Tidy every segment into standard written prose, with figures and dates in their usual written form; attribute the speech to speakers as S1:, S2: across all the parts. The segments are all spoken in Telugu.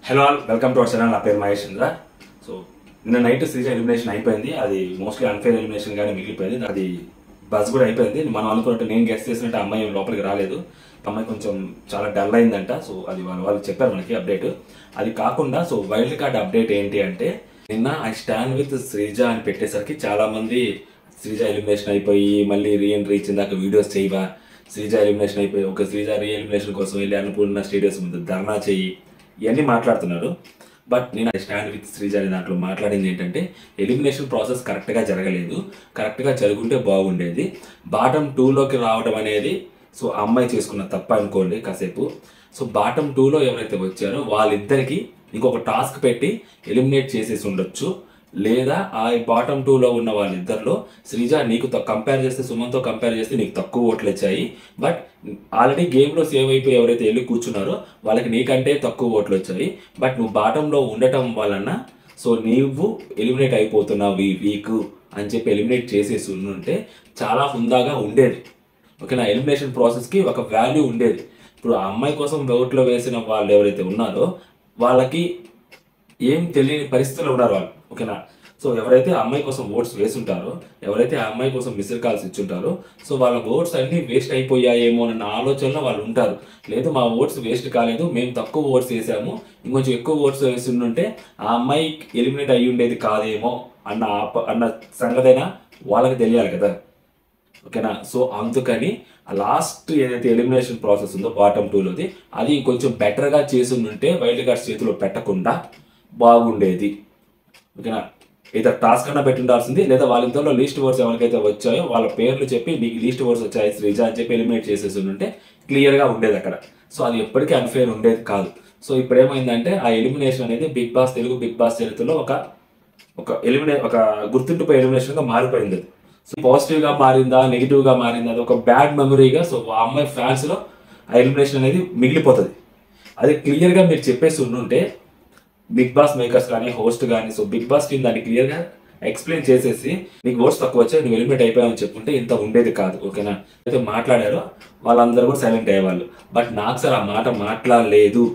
S1: Hello all, welcome to our channel. నా పేరు మహేష్ చంద్ర. సో నిన్న నైట్ శ్రీజ ఎలిమినేషన్ అయిపోయింది. అది మోస్ట్లీ అన్ఫేర్ ఎలిమినేషన్ గానే మిగిలిపోయింది. అది బస్ కూడా అయిపోయింది. మనం అనుకున్నట్టు నేను గెస్ట్ చేసినట్టు అమ్మాయి లోపలికి రాలేదు. అమ్మాయి కొంచెం చాలా డల్ అయిందంట. సో అది వాళ్ళు చెప్పారు మనకి అప్డేట్. అది కాకుండా సో వైల్డ్ కార్డ్ అప్డేట్ ఏంటి అంటే, నిన్న ఐ స్టాండ్ విత్ శ్రీజ అని పెట్టేసరికి చాలా మంది శ్రీజ ఎలిమినేషన్ అయిపోయి మళ్ళీ రీఎంట్రీ ఇచ్చిందాక వీడియోస్ చేయవా, శ్రీజ ఎలిమినేషన్ అయిపోయి ఒక శ్రీజ రీ ఎలిమినేషన్ కోసం వెళ్ళి అన్నపూర్ణ స్టేడియోస్ ముందు ధర్నా చెయ్యి ఇవన్నీ మాట్లాడుతున్నారు. బట్ నేను స్టాండ్ విత్ శ్రీజ అనే దాంట్లో మాట్లాడింది ఏంటంటే, ఎలిమినేషన్ ప్రాసెస్ కరెక్ట్గా జరగలేదు. కరెక్ట్గా జరుగుంటే బాగుండేది. బాటమ్ 2లోకి రావడం అనేది సో అమ్మాయి చేసుకున్న తప్ప అనుకోండి కాసేపు. సో బాటమ్ 2లో ఎవరైతే వచ్చారో వాళ్ళిద్దరికి ఇంకొక టాస్క్ పెట్టి ఎలిమినేట్ చేసేసి ఉండొచ్చు. లేదా ఆ బాటమ్ 2లో ఉన్న వాళ్ళిద్దరిలో శ్రీజ నీకు కంపేర్ చేస్తే, సుమన్తో కంపేర్ చేస్తే నీకు తక్కువ ఓట్లు వచ్చాయి. బట్ ఆల్రెడీ గేమ్లో సేవ్ అయిపోయి ఎవరైతే వెళ్ళి కూర్చున్నారో వాళ్ళకి నీకంటే తక్కువ ఓట్లు వచ్చాయి. బట్ నువ్వు బాటంలో ఉండటం వలన సో నీవు ఎలిమినేట్ అయిపోతున్నావు ఈ వీక్ అని చెప్పి ఎలిమినేట్ చేసేసి ఉంటే చాలా హుందాగా ఉండేది. ఓకేనా, ఎలిమినేషన్ ప్రాసెస్కి ఒక వాల్యూ ఉండేది. ఇప్పుడు ఆ అమ్మాయి కోసం ఓట్లో వేసిన వాళ్ళు ఎవరైతే ఉన్నారో వాళ్ళకి ఏం తెలియని పరిస్థితుల్లో ఉన్నారు వాళ్ళు. ఓకేనా, సో ఎవరైతే ఆ అమ్మాయి కోసం ఓట్స్ వేసుంటారో, ఎవరైతే ఆ అమ్మాయి కోసం మిస్డ్ కాల్స్ ఇచ్చుంటారో, సో వాళ్ళ ఓట్స్ అన్నీ వేస్ట్ అయిపోయాయేమో అన్న ఆలోచనలో వాళ్ళు ఉంటారు. లేదు మా ఓట్స్ వేస్ట్ కాలేదు, మేము తక్కువ ఓట్స్ వేసాము, ఇంకొంచెం ఎక్కువ ఓట్స్ వేసి ఉంటే ఆ అమ్మాయి ఎలిమినేట్ అయ్యి ఉండేది కాదేమో అన్న సంగతైనా వాళ్ళకి తెలియాలి కదా. ఓకేనా, సో అందుకని లాస్ట్ ఏదైతే ఎలిమినేషన్ ప్రాసెస్ ఉందో బాటమ్ 2లోది అది ఇంకొంచెం బెటర్గా చేసి ఉంటే వైల్డ్ కార్డ్స్ చేతిలో పెట్టకుండా బాగుండేది. ఓకేనా, ఏదో టాస్క్ అన్నా పెట్టి ఉండాల్సింది, లేదా వాళ్ళిద్దరిలో లీస్ట్ ఓవర్స్ ఎవరికైతే వచ్చాయో వాళ్ళ పేర్లు చెప్పి నీకు లీస్ట్ ఓవర్స్ వచ్చాయి శ్రీజ అని చెప్పి ఎలిమినేట్ చేసేసి ఉంటే క్లియర్గా ఉండేది అక్కడ. సో అది ఎప్పటికీ అన్ఫేర్ ఉండేది కాదు. సో ఇప్పుడు ఏమైందంటే ఆ ఎలిమినేషన్ అనేది Bigg Boss Telugu Bigg Boss చరిత్రలో ఒక గుర్తుండిపోయే ఎలిమినేషన్గా మారిపోయింది. సో పాజిటివ్గా మారిందా నెగిటివ్గా మారిందా అది ఒక బ్యాడ్ మెమరీగా సో ఆ అమ్మాయి ఫ్యాన్స్లో ఆ ఎలిమినేషన్ అనేది మిగిలిపోతుంది. అది క్లియర్గా మీరు చెప్పేసి ఉంటే బిగ్ బాస్ మేకర్స్ కానీ హోస్ట్ కానీ సో బిగ్ బాస్ టీం దాన్ని క్లియర్గా ఎక్స్ప్లెయిన్ చేసేసి నీకు ఓట్స్ తక్కువ వచ్చాయి నువ్వు ఎలిమినేట్ అయిపోయావని చెప్పుంటే ఇంత ఉండేది కాదు. ఓకేనా, అయితే మాట్లాడారో వాళ్ళందరూ కూడా సైలెంట్ అయ్యేవాళ్ళు. బట్ నాకు సార్ ఆ మాట మాట్లాడలేదు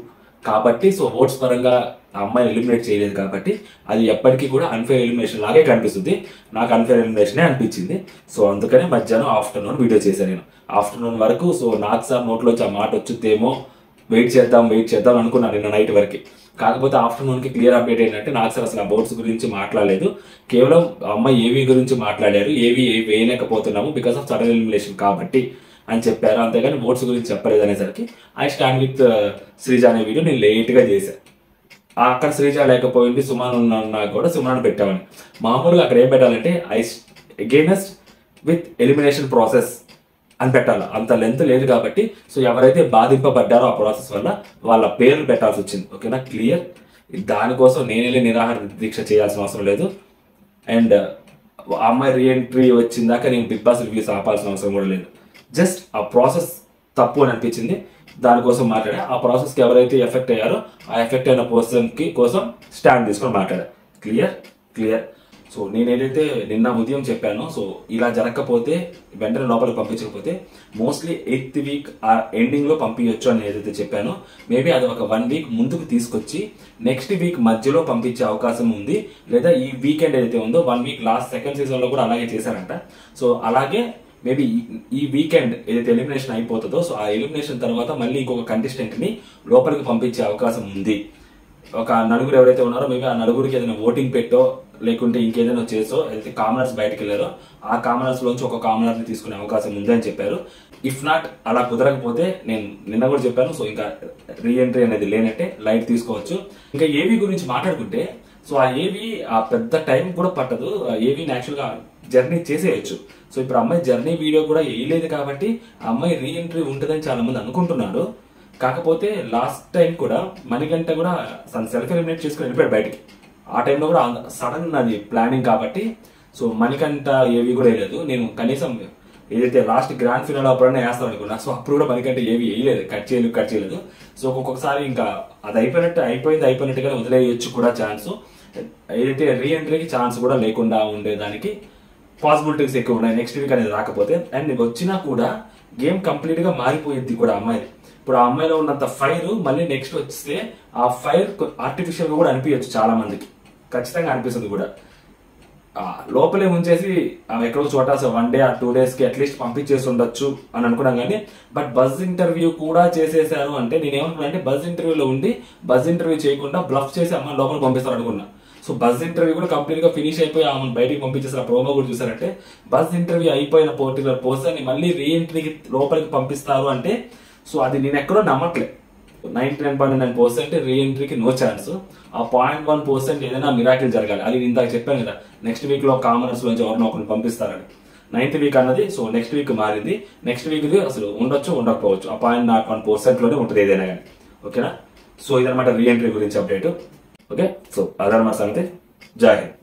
S1: కాబట్టి సో ఓట్స్ పరంగా ఆ అమ్మాయిని ఎలిమినేట్ చేయలేదు కాబట్టి అది ఎప్పటికీ కూడా అన్ఫేర్ ఎలిమినేషన్ లాగే కనిపిస్తుంది. నాకు అన్ఫేర్ ఎలిమినేషనే అనిపించింది. సో అందుకనే మధ్యాహ్నం ఆఫ్టర్నూన్ వీడియో చేశాను నేను. ఆఫ్టర్నూన్ వరకు సో నాకు సార్ నోట్లోంచి ఆ మాట వచ్చుద్దేమో వెయిట్ చేద్దాం అనుకున్నాను నిన్న నైట్ వరకు. కాకపోతే ఆఫ్టర్నూన్కి క్లియర్ అప్డేట్ ఏంటంటే నాకు సార్ అసలు ఆ ఓట్స్ గురించి మాట్లాడలేదు, కేవలం అమ్మాయి ఏవీ గురించి మాట్లాడారు, ఏవీ వేయలేకపోతున్నాము బికాస్ ఆఫ్ సడన్ ఎలిమినేషన్ కాబట్టి అని చెప్పారు. అంతేగాని ఓట్స్ గురించి చెప్పలేదు అనేసరికి ఐ స్టాండ్ విత్ శ్రీజ అనే వీడియో నేను లేట్గా చేశాను. అక్కడ శ్రీజ లేకపోయింది, సుమన్ ఉన్నా కూడా సుమన్ పెట్టామని. మామూలుగా అక్కడ ఏం పెట్టాలంటే అగైనెస్ట్ విత్ ఎలిమినేషన్ ప్రాసెస్ అని పెట్టాలి. అంత లెంత్ లేదు కాబట్టి సో ఎవరైతే బాధింపబడ్డారో ఆ ప్రాసెస్ వల్ల వాళ్ళ పేర్లు పెట్టాల్సి వచ్చింది. ఓకేనా, క్లియర్. దానికోసం నేనే నిరాహార దీక్ష చేయాల్సిన అవసరం లేదు. అండ్ అమ్మాయి రీఎంట్రీ వచ్చిందాక నేను బిగ్ బాస్ రివ్యూస్ ఆపాల్సిన అవసరం కూడా లేదు. జస్ట్ ఆ ప్రాసెస్ తప్పు అని అనిపించింది, దానికోసం మాట్లాడా. ఆ ప్రాసెస్కి ఎవరైతే ఎఫెక్ట్ అయ్యారో ఆ ఎఫెక్ట్ అయిన పర్సన్కి కోసం స్టాండ్ తీసుకొని మాట్లాడా. క్లియర్. సో నేనేదైతే నిన్న ఉదయం చెప్పానో సో ఇలా జరగకపోతే వెంటనే లోపలికి పంపించకపోతే మోస్ట్లీ 8th వీక్ ఆ ఎండింగ్లో పంపించవచ్చు అని ఏదైతే చెప్పానో మేబీ అది ఒక 1 వీక్ ముందుకు తీసుకొచ్చి నెక్స్ట్ వీక్ మధ్యలో పంపించే అవకాశం ఉంది. లేదా ఈ వీకెండ్ ఏదైతే ఉందో 1 వీక్ లాస్ట్ సెకండ్ సీజన్లో కూడా అలాగే చేశారంట. సో అలాగే మేబీ ఈ వీకెండ్ ఏదైతే ఎలిమినేషన్ అయిపోతుందో సో ఆ ఎలిమినేషన్ తర్వాత మళ్ళీ ఇంకొక కంటెస్టెంట్ని లోపలికి పంపించే అవకాశం ఉంది. ఒక నలుగురు ఎవరైతే ఉన్నారో మేబీ ఆ నలుగురికి ఏదైనా ఓటింగ్ పెట్టో లేకుంటే ఇంకేదైనా చేసో ఏదైతే కామనర్స్ బయటకు వెళ్ళారో ఆ కామనర్స్ లోంచి ఒక కామనర్ని తీసుకునే అవకాశం ఉంది అని చెప్పారు. ఇఫ్ నాట్ అలా కుదరకపోతే నేను నిన్న కూడా చెప్పాను సో ఇంకా రీఎంట్రీ అనేది లేనంటే లైట్ తీసుకోవచ్చు. ఇంకా ఏవీ గురించి మాట్లాడుకుంటే సో ఆ ఏవీ ఆ పెద్ద టైం కూడా పట్టదు. ఏవీని యాక్చువల్గా జర్నీ చేసేయచ్చు. సో ఇప్పుడు అమ్మాయి జర్నీ వీడియో కూడా వేయలేదు కాబట్టి ఆ అమ్మాయి రీఎంట్రీ ఉంటుందని చాలా మంది అనుకుంటున్నారు. కాకపోతే లాస్ట్ టైం కూడా మణికంఠ కూడా సెల్ఫ్ ఎలిమినేట్ చేసుకుని వెళ్ళిపోయాడు బయటికి. ఆ టైంలో కూడా సడన్ అది ప్లానింగ్ కాబట్టి సో మణికంఠ ఏవి కూడా వేయలేదు. నేను కనీసం ఏదైతే లాస్ట్ గ్రాండ్ ఫినాల్ అప్పుడన్నా వేస్తాను అనుకున్నా సో అప్పుడు కూడా మణికంఠ ఏవి వేయలేదు, కట్ చేయలేదు. సో ఒక్కొక్కసారి ఇంకా అది అయిపోయినట్టుగా వదిలేయచ్చు కూడా ఛాన్స్. ఏదైతే రీఎంట్రీకి ఛాన్స్ కూడా లేకుండా ఉండేదానికి పాసిబిలిటీస్ ఎక్కువ ఉన్నాయి నెక్స్ట్ వీక్ అనేది రాకపోతే. అండ్ వచ్చినా కూడా గేమ్ కంప్లీట్గా మారిపోయింది కూడా అమ్మాయి. ఇప్పుడు ఆ అమ్మాయిలో ఉన్నంత ఫైర్ మళ్ళీ నెక్స్ట్ వస్తే ఆ ఫైర్ ఆర్టిఫిషియల్ గా కూడా అనిపించచ్చు చాలా మందికి, ఖచ్చితంగా అనిపిస్తుంది కూడా. లోపలే ఉంచేసి ఎక్కడో చోట 1 day or 2 days కి అట్లీస్ట్ పంపించేసి ఉండొచ్చు అని అనుకున్నాం. కానీ బట్ బజ్ ఇంటర్వ్యూ కూడా చేసేసారు అంటే నేను ఏమనుకున్నా అంటే బజ్ ఇంటర్వ్యూలో ఉండి బజ్ ఇంటర్వ్యూ చేయకుండా బ్లఫ్ చేసి అమ్మ లోపల పంపిస్తారు అనుకున్నా. సో బజ్ ఇంటర్వ్యూ కూడా కంప్లీట్ గా ఫినిష్ అయిపోయి ఆమెను బయటికి పంపించేసారు. ప్రోమో కూడా చూసారంటే బజ్ ఇంటర్వ్యూ అయిపోయిన పర్టికులర్ పర్సన్ ని మళ్ళీ రీఎంట్రీకి లోపలికి పంపిస్తారు అంటే, సో అది నేను ఎక్కడో నమ్మట్లే. 99.9% రీఎంట్రీకి నో ఛాన్స్. ఆ 0.1% ఏదైనా మిరాకిల్ జరగాలి. అది ఇందాక చెప్పాను కదా, నెక్స్ట్ వీక్ లో కామనర్స్ నుంచి ఎవరినో ఒకరిని పంపిస్తారని. 9th వీక్ అన్నది సో నెక్స్ట్ వీక్ మారింది. నెక్స్ట్ వీక్ అసలు ఉండొచ్చు ఉండకపోవచ్చు. ఆ 0.01% లోనే ఉంటుంది ఏదైనా కానీ. ఓకేనా? సో ఇదనమాట రీఎంట్రీ గురించి అప్డేట్. ఓకే, సో అదనమాట సంగతి. జై హింద్.